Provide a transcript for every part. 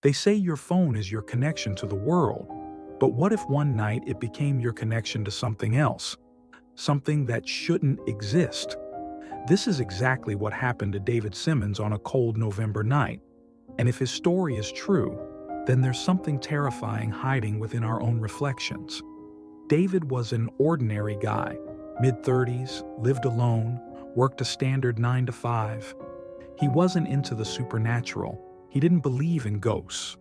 They say your phone is your connection to the world, but what if one night it became your connection to something else? Something that shouldn't exist? This is exactly what happened to David Simmons on a cold November night. And if his story is true, then there's something terrifying hiding within our own reflections. David was an ordinary guy, mid-30s, lived alone, worked a standard 9 to 5. He wasn't into the supernatural. He didn't believe in ghosts.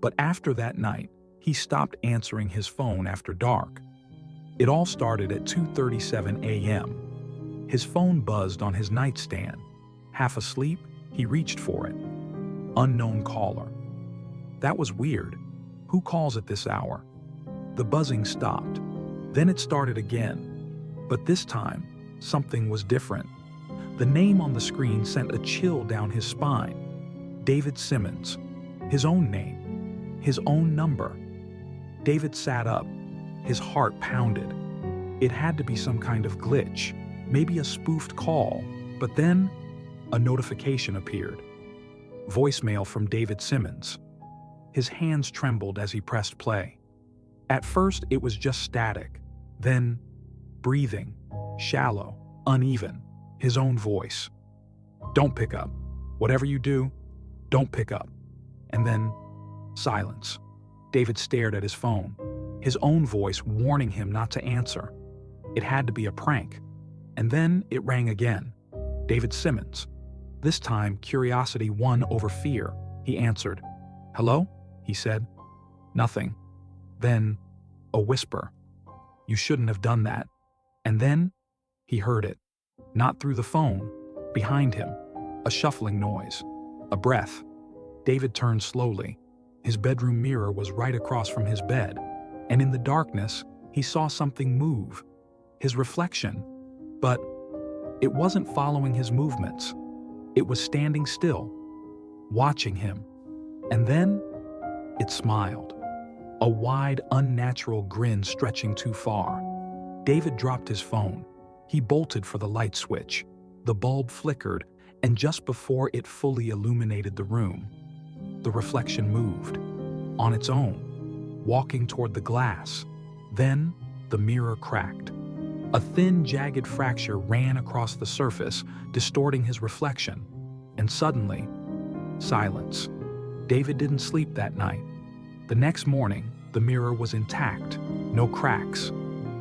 But after that night, he stopped answering his phone after dark. It all started at 2:37 a.m. His phone buzzed on his nightstand. Half asleep, he reached for it. Unknown caller. That was weird. Who calls at this hour? The buzzing stopped. Then it started again. But this time, something was different. The name on the screen sent a chill down his spine. David Simmons. His own name. His own number. David sat up. His heart pounded. It had to be some kind of glitch, maybe a spoofed call, but then a notification appeared. Voicemail from David Simmons. His hands trembled as he pressed play. At first, it was just static. Then, breathing, shallow, uneven, his own voice. Don't pick up. Whatever you do, don't pick up. And then, silence. David stared at his phone, his own voice warning him not to answer. It had to be a prank. And then it rang again. David Simmons. This time, curiosity won over fear. He answered. "Hello?" he said. Nothing. Then, a whisper. "You shouldn't have done that." And then, he heard it. Not through the phone. Behind him. A shuffling noise. A breath. David turned slowly. His bedroom mirror was right across from his bed. And in the darkness, he saw something move. His reflection. But it wasn't following his movements. It was standing still, watching him. And then, it smiled. A wide, unnatural grin stretching too far. David dropped his phone. He bolted for the light switch. The bulb flickered, and just before it fully illuminated the room, the reflection moved, on its own, walking toward the glass. Then, the mirror cracked. A thin, jagged fracture ran across the surface, distorting his reflection. And suddenly, silence. David didn't sleep that night. The next morning, the mirror was intact, no cracks.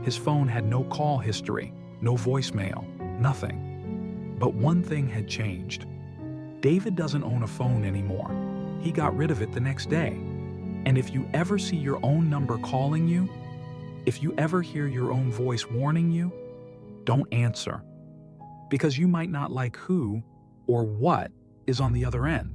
His phone had no call history, no voicemail, nothing. But one thing had changed. David doesn't own a phone anymore. He got rid of it the next day. And if you ever see your own number calling you, if you ever hear your own voice warning you, don't answer. Because you might not like who or what is on the other end.